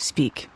Speak.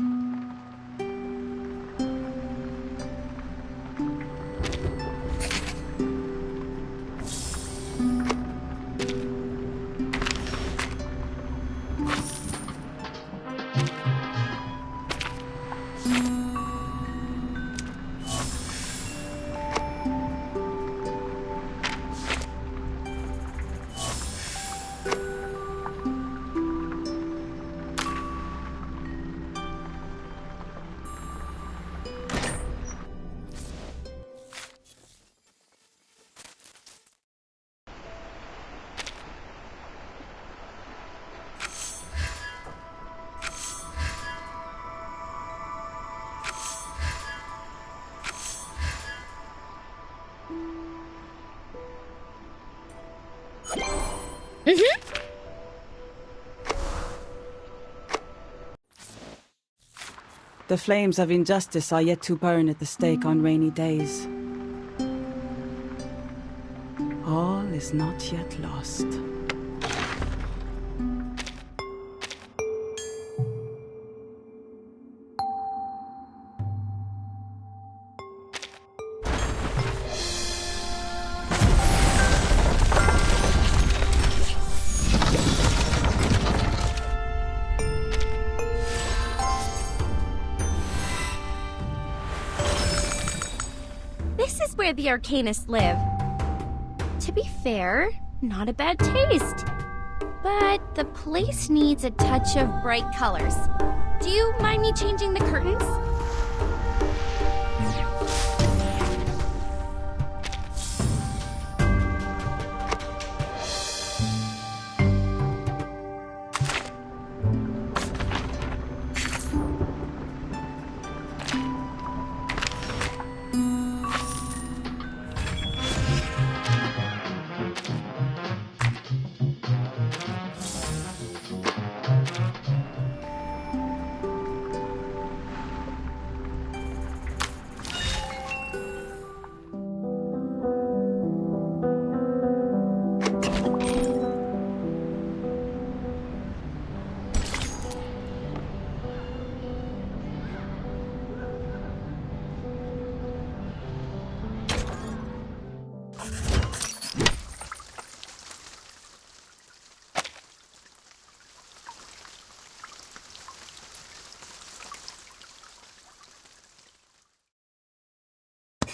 The flames of injustice are yet to burn at the stake on rainy days. All is not yet lost. This is where the Arcanists live. To be fair, not a bad taste. But the place needs a touch of bright colors. Do you mind me changing the curtains?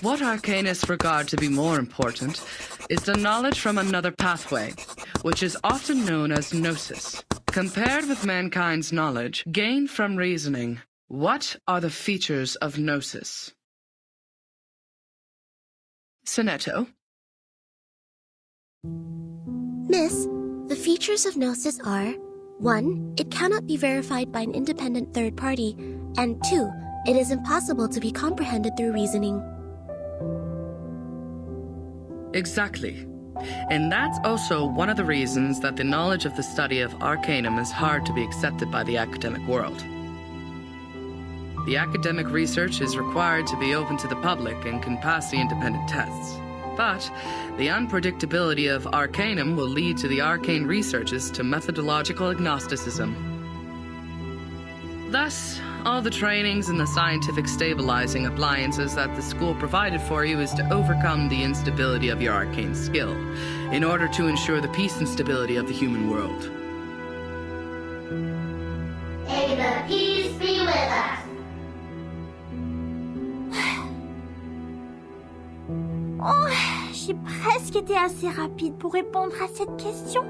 What Arcanists regard to be more important is the knowledge from another pathway, which is often known as gnosis. Compared with mankind's knowledge gained from reasoning, what are the features of gnosis? Sonetto? Miss, the features of Gnosis are 1. It cannot be verified by an independent third party, and 2. It is impossible to be comprehended through reasoning. Exactly. And that's also one of the reasons that the knowledge of the study of Arcanum is hard to be accepted by the academic world. The academic research is required to be open to the public and can pass the independent tests. But the unpredictability of Arcanum will lead to the arcane researches to methodological agnosticism. Thus, all the trainings and the scientific stabilizing appliances that the school provided for you is to overcome the instability of your arcane skill, in order to ensure the peace and stability of the human world. May the peace be with us. Oh, j'ai presque été assez rapide pour répondre à cette question.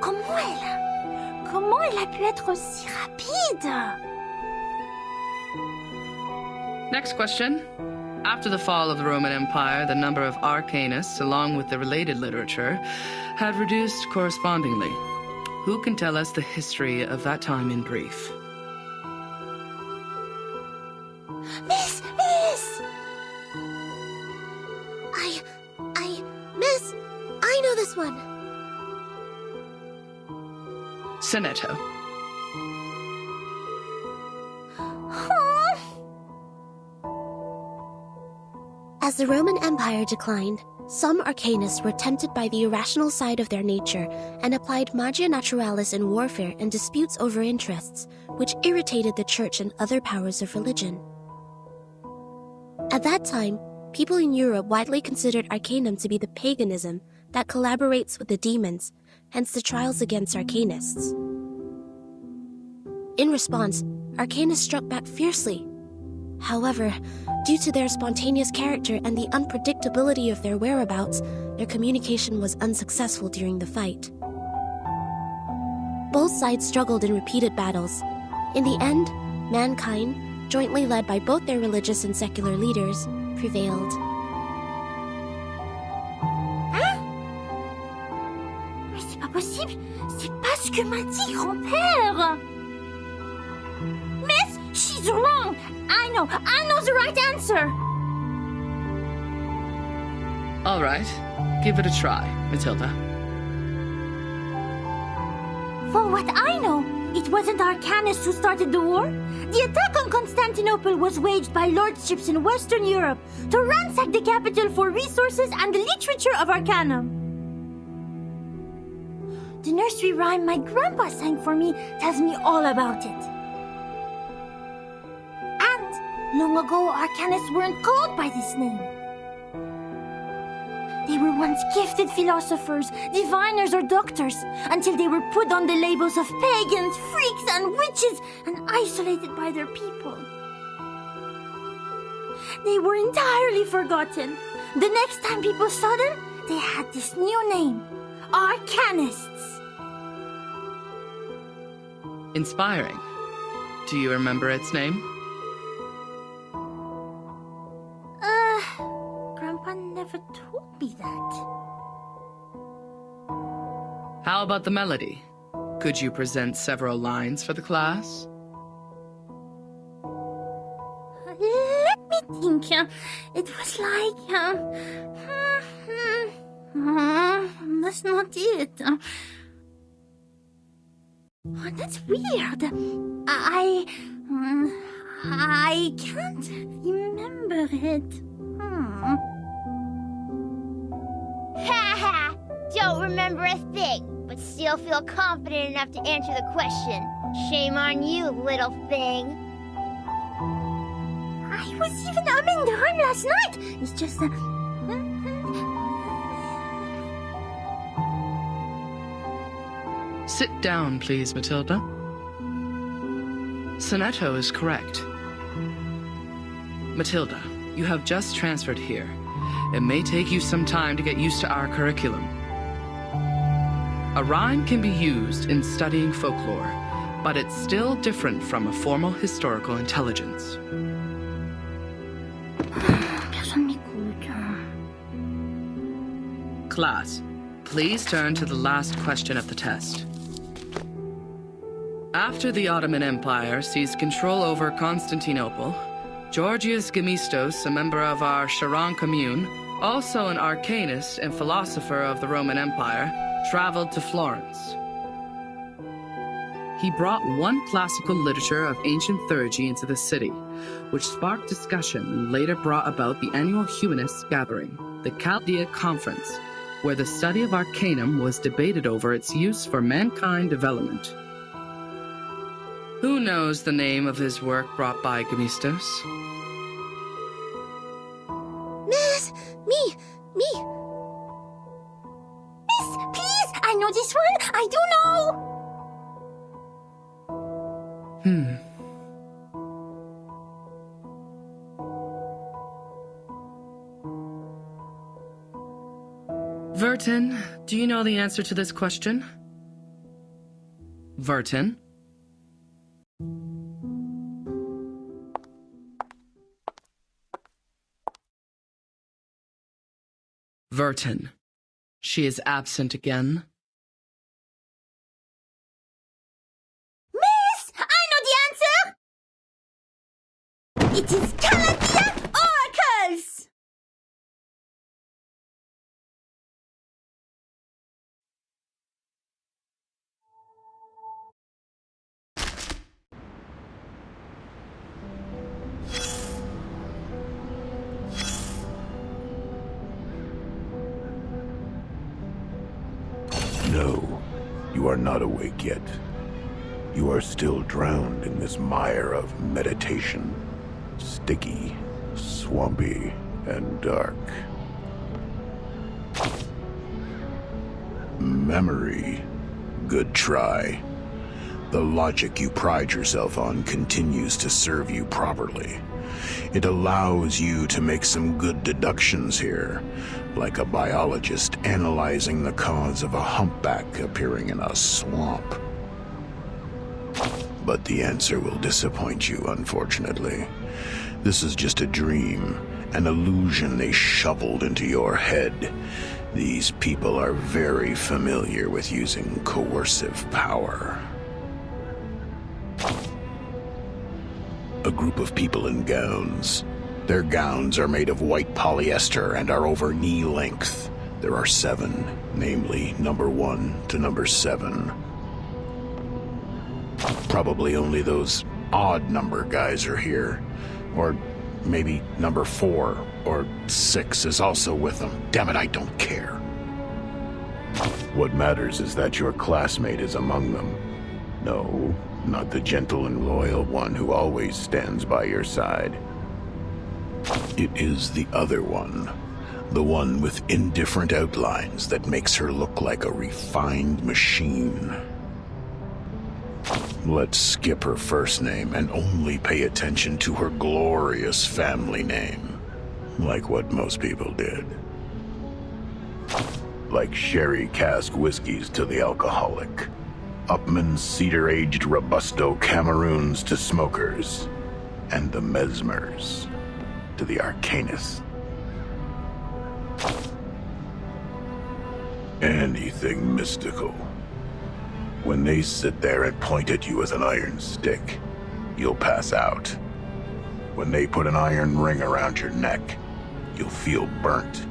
Comment elle a pu être aussi rapide? Next question. After the fall of the Roman Empire, the number of arcanists, along with the related literature, had reduced correspondingly. Who can tell us the history of that time in brief? Miss! Miss, I know this one. Sonetto. As the Roman Empire declined, Some arcanists were tempted by the irrational side of their nature and applied magia naturalis in warfare and disputes over interests, which irritated the church and other powers of religion. At that time, people in Europe widely considered arcanum to be the paganism that collaborates with the demons, hence the trials against arcanists. In response, arcanists struck back fiercely. However, due to their spontaneous character and the unpredictability of their whereabouts, their communication was unsuccessful during the fight. Both sides struggled in repeated battles. In the end, mankind, jointly led by both their religious and secular leaders, prevailed. Hein? Mais c'est pas possible! C'est pas ce que m'a dit grand-père! Miss, she's wrong! I know the right answer! All right, give it a try, Matilda. For what I know, it wasn't Arcanists who started the war. The attack on Constantinople was waged by lordships in Western Europe to ransack the capital for resources and the literature of Arcanum. The nursery rhyme my grandpa sang for me tells me all about it. And long ago, Arcanists weren't called by this name. They were once gifted philosophers, diviners, or doctors, until they were put on the labels of pagans, freaks, and witches, and isolated by their people. They were entirely forgotten. The next time people saw them, they had this new name, Arcanists. Inspiring. Do you remember its name? Grandpa never told me that. How about the melody? Could you present several lines for the class? Let me think. It was like... that's not it. Oh, that's weird. I can't remember it. Ha! Don't remember a thing, but still feel confident enough to answer the question. Shame on you, little thing. I was even humming the rhyme last night. It's just Sit down, please, Matilda. Sonetto is correct. Matilda, you have just transferred here. It may take you some time to get used to our curriculum. A rhyme can be used in studying folklore, but it's still different from a formal historical intelligence. Personne m'écoute. Class, please turn to the last question of the test. After the Ottoman Empire seized control over Constantinople, Georgius Gemistos, a member of our Charon commune, also an arcanist and philosopher of the Roman Empire, traveled to Florence. He brought one classical literature of ancient theurgy into the city, which sparked discussion and later brought about the annual humanists gathering, the Chaldea Conference, where the study of arcanum was debated over its use for mankind development. Who knows the name of his work brought by Gemistos? Miss! Me! Miss, please! I know this one! I do know! Vertin, do you know the answer to this question? Vertin? Vertin. She is absent again. Miss! I know the answer! It is Calatia Oracles! are not awake yet. You are still drowned in this mire of meditation. Sticky, swampy, and dark. Memory. Good try. The logic you pride yourself on continues to serve you properly. It allows you to make some good deductions here, like a biologist analyzing the cause of a humpback appearing in a swamp. But the answer will disappoint you, unfortunately. This is just a dream, an illusion they shoveled into your head. These people are very familiar with using coercive power. A group of people in gowns. Their gowns are made of white polyester and are over knee length. There are 7, namely number 1 to number 7. Probably only those odd number guys are here. Or maybe number 4 or 6 is also with them. Damn it, I don't care. What matters is that your classmate is among them. No, not the gentle and loyal one who always stands by your side. It is the other one. The one with indifferent outlines that makes her look like a refined machine. Let's skip her first name and only pay attention to her glorious family name. Like what most people did. Like sherry cask whiskeys to the alcoholic. Upmann cedar-aged Robusto Cameroons to smokers. And the Mesmers to the Arcanists. Anything mystical. When they sit there and point at you with an iron stick, you'll pass out. When they put an iron ring around your neck, you'll feel burnt.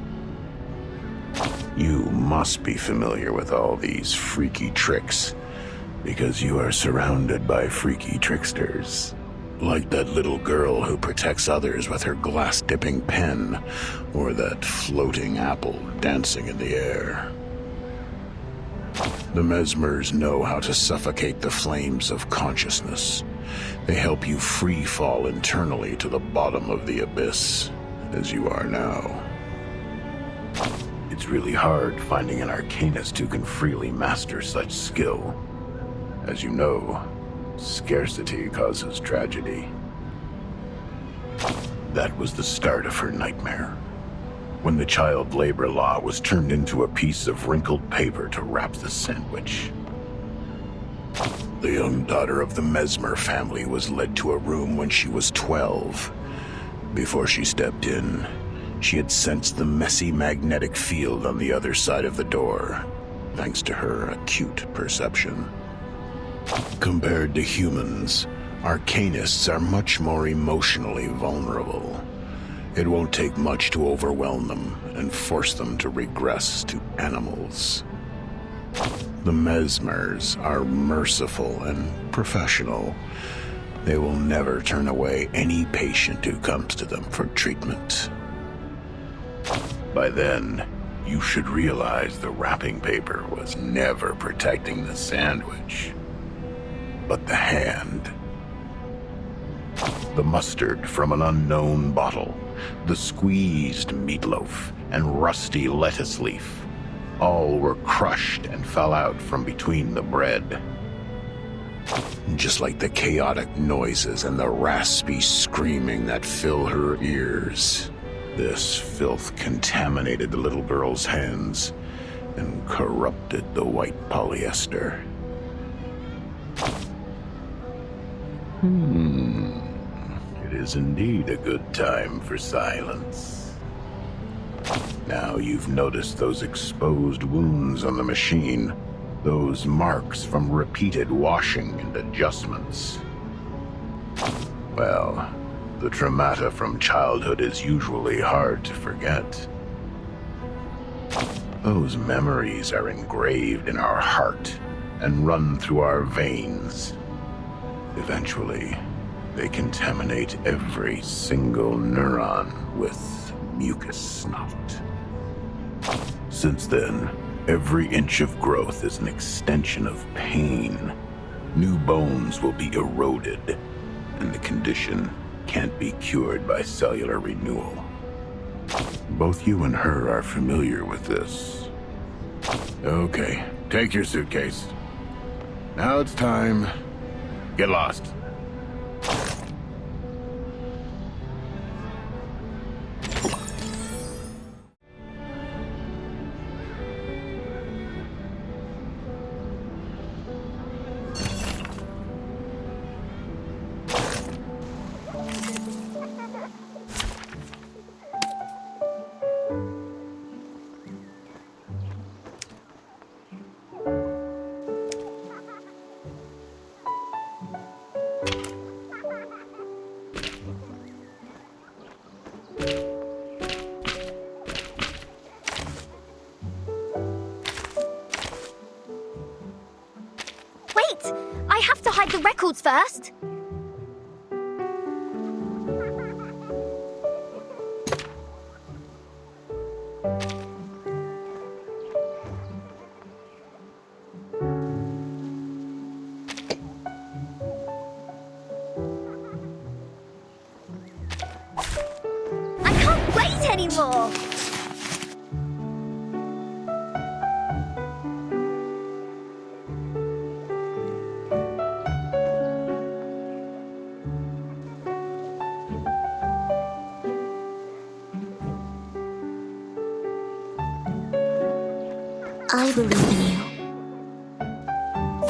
You must be familiar with all these freaky tricks, because you are surrounded by freaky tricksters. Like that little girl who protects others with her glass-dipping pen, or that floating apple dancing in the air. The Mesmers know how to suffocate the flames of consciousness. They help you free fall internally to the bottom of the abyss, as you are now. It's really hard finding an Arcanist who can freely master such skill. As you know, scarcity causes tragedy. That was the start of her nightmare. When the child labor law was turned into a piece of wrinkled paper to wrap the sandwich. The young daughter of the Mesmer family was led to a room when she was 12. Before she stepped in, she had sensed the messy magnetic field on the other side of the door, thanks to her acute perception. Compared to humans, Arcanists are much more emotionally vulnerable. It won't take much to overwhelm them and force them to regress to animals. The Mesmers are merciful and professional. They will never turn away any patient who comes to them for treatment. By then, you should realize the wrapping paper was never protecting the sandwich, but the hand. The mustard from an unknown bottle, the squeezed meatloaf, and rusty lettuce leaf. All were crushed and fell out from between the bread. Just like the chaotic noises and the raspy screaming that fill her ears. This filth contaminated the little girl's hands and corrupted the white polyester. It is indeed a good time for silence. Now you've noticed those exposed wounds on the machine, those marks from repeated washing and adjustments. Well, the traumata from childhood is usually hard to forget. Those memories are engraved in our heart and run through our veins. Eventually, they contaminate every single neuron with mucus snot. Since then, Every inch of growth is an extension of pain. New bones will be eroded, and the condition can't be cured by cellular renewal. Both you and her are familiar with this. Okay, take your suitcase. Now it's time. Get lost. Wait! I have to hide the records first! I can't wait anymore! I believe in you.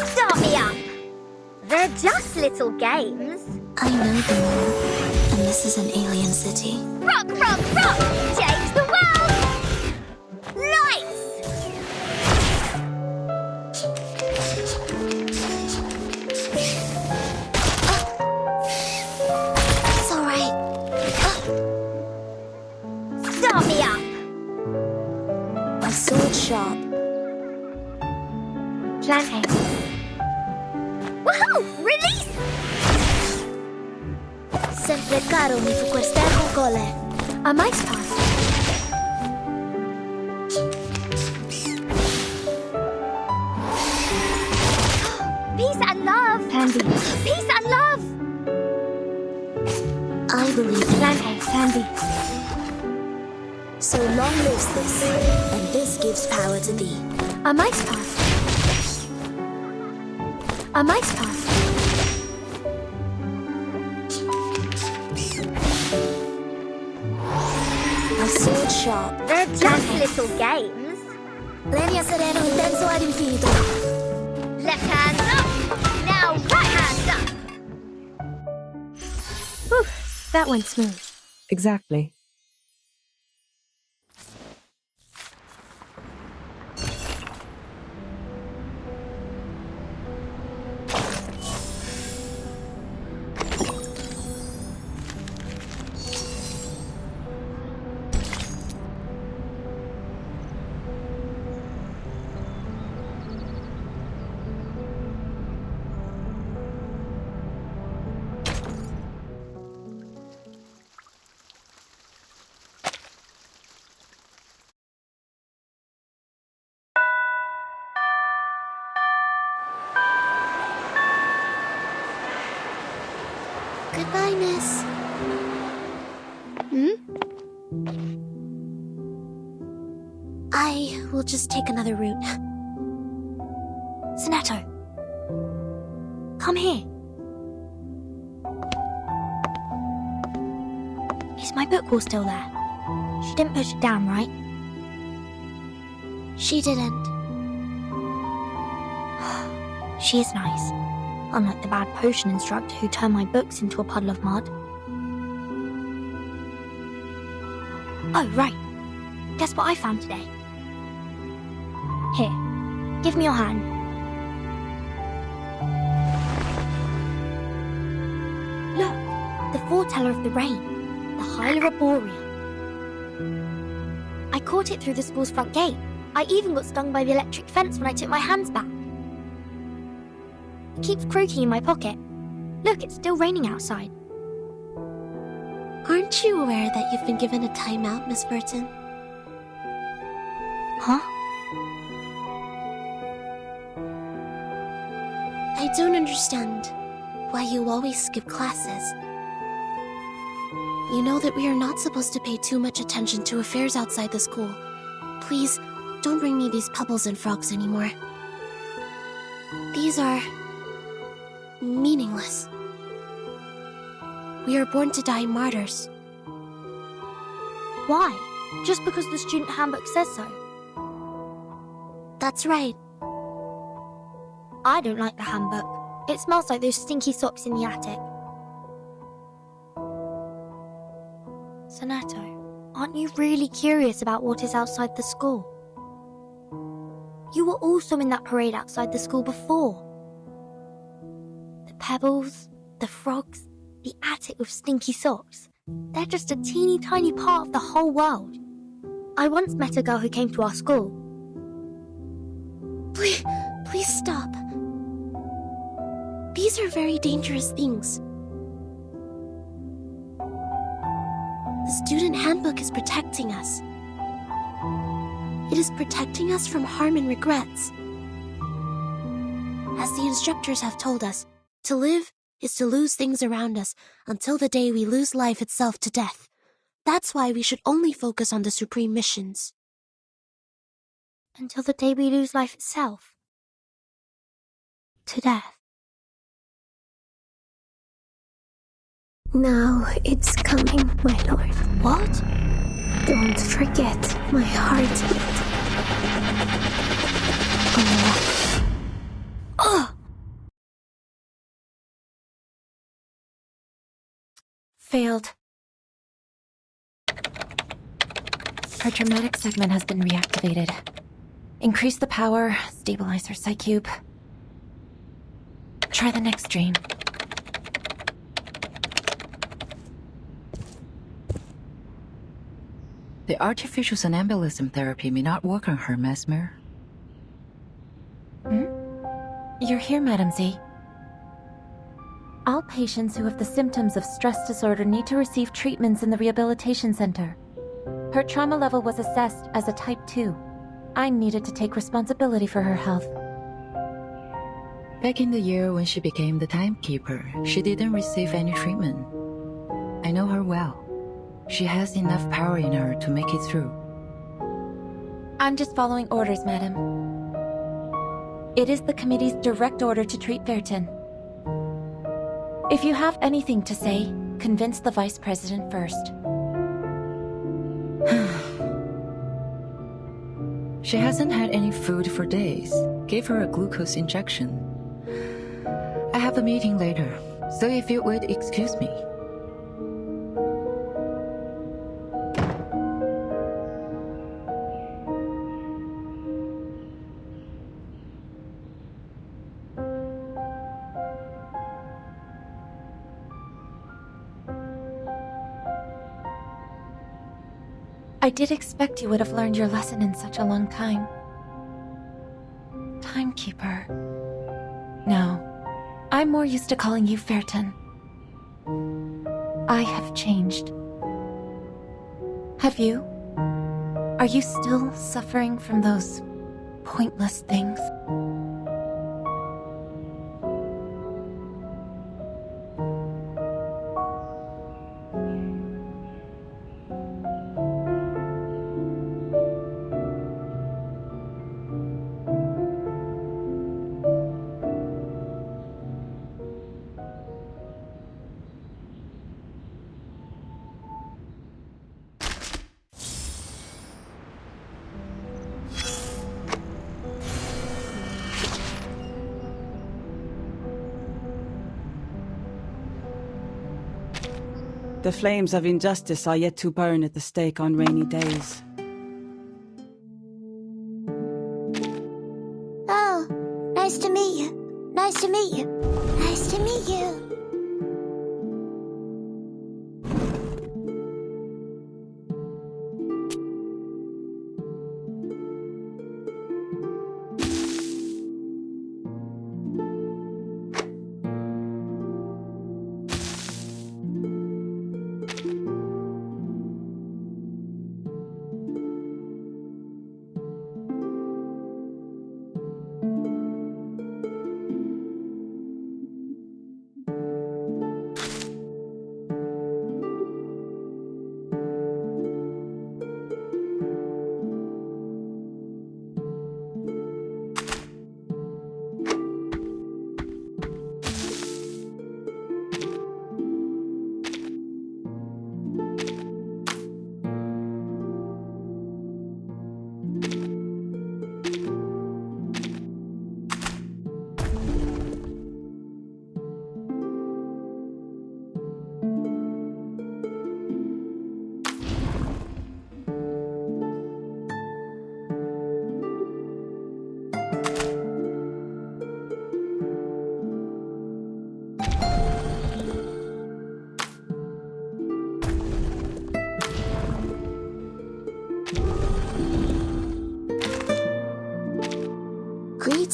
Start me up! They're just little games. I know them all, and this is an alien city. Rock, rock, rock! Change the world! Lights! It's all right. Start me up! My sword sharp. Plan A. Woohoo! Release! Sempre caro mi fu quest'ermo cole. A mice pass. Peace and love! Plan B. Peace and love! I believe in Plan you. A, Plan B. So long lives this, and this gives power to thee. A mice pass. A mice pass. My sword sharp. They're just little games. Legna sereno intenso ad infinito. Left hand up. Now right hand up. Whew, that went smooth. Exactly. Goodbye, miss. I will just take another route. Sonetto, come here. Is my book wall still there? She didn't push it down, right? She didn't. She is nice. Unlike the bad potion instructor who turned my books into a puddle of mud. Oh, right. Guess what I found today? Here, give me your hand. Look, the foreteller of the rain, the Hyla Arborea. I caught it through the school's front gate. I even got stung by the electric fence when I took my hands back. It keeps croaking in my pocket. Look, it's still raining outside. Aren't you aware that you've been given a timeout, Miss Burton? Huh? I don't understand why you always skip classes. You know that we are not supposed to pay too much attention to affairs outside the school. Please, don't bring me these pebbles and frogs anymore. These are meaningless. We are born to die martyrs. Why? Just because the student handbook says so? That's right. I don't like the handbook. It smells like those stinky socks in the attic. Sonato, aren't you really curious about what is outside the school? You were also in that parade outside the school before. The pebbles, the frogs, the attic with stinky socks. They're just a teeny tiny part of the whole world. I once met a girl who came to our school. Please stop. These are very dangerous things. The student handbook is protecting us. It is protecting us from harm and regrets. As the instructors have told us, to live is to lose things around us until the day we lose life itself to death. That's why we should only focus on the supreme missions. Until the day we lose life itself. To death. Now it's coming, my lord. What? Don't forget my heartbeat. Oh! Failed. Her dramatic segment has been reactivated. Increase the power, stabilize her psych cube. Try the next dream. The artificial somnambulism therapy may not work on her, Mesmer. You're here, Madam Z. All patients who have the symptoms of stress disorder need to receive treatments in the rehabilitation center. Her trauma level was assessed as a type 2. I needed to take responsibility for her health. Back in the year when she became the timekeeper, she didn't receive any treatment. I know her well. She has enough power in her to make it through. I'm just following orders, madam. It is the committee's direct order to treat Vertin. If you have anything to say, convince the vice president first. She hasn't had any food for days. Gave her a glucose injection. I have a meeting later, so if you would excuse me. I did expect you would have learned your lesson in such a long time. Timekeeper. No, I'm more used to calling you Vertin. I have changed. Have you? Are you still suffering from those pointless things? The flames of injustice are yet to burn at the stake on rainy days. Oh, nice to meet you. Nice to meet you. Nice to meet you.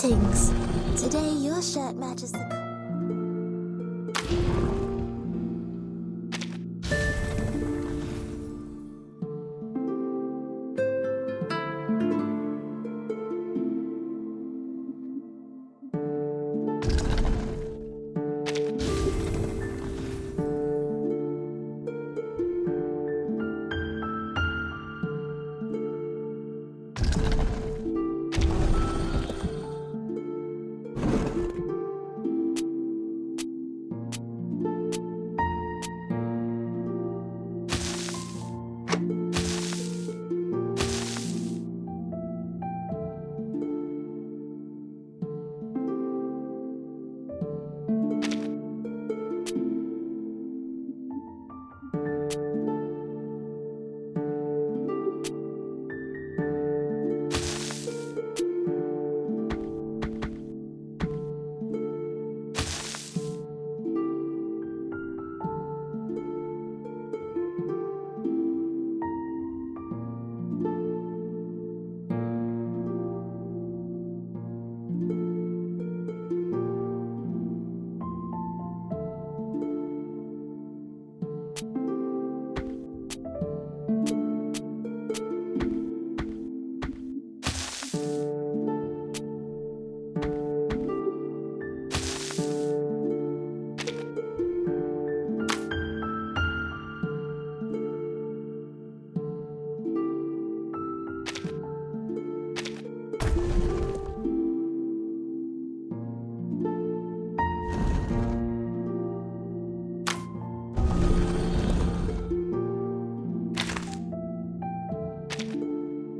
Greetings. Today your shirt matches the...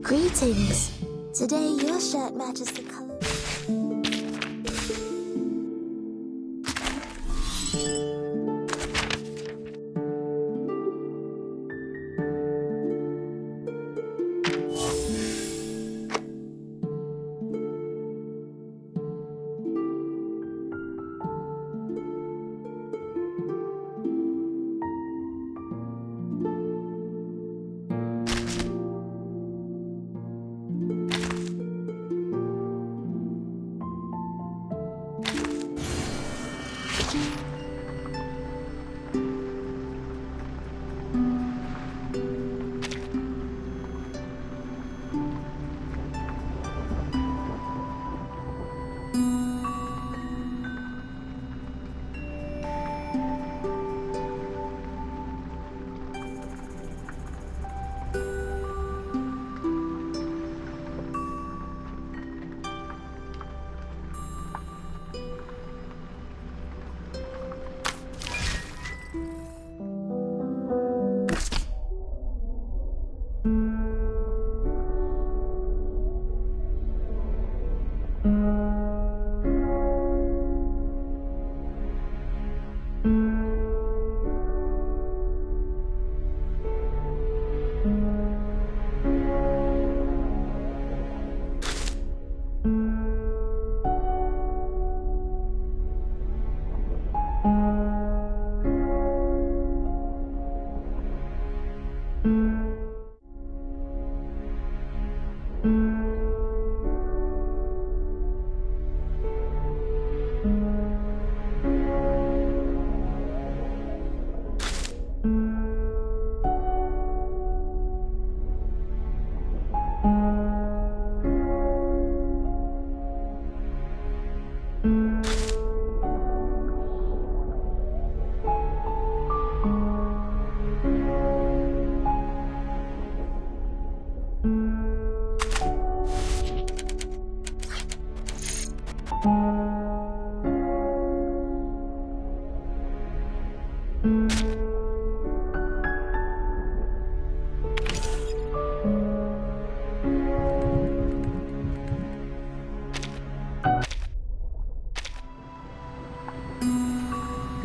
Greetings. Today your shirt matches the color.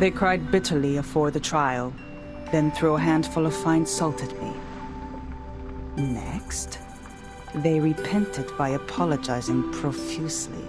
They cried bitterly afore the trial, then threw a handful of fine salt at me. Next, they repented by apologizing profusely.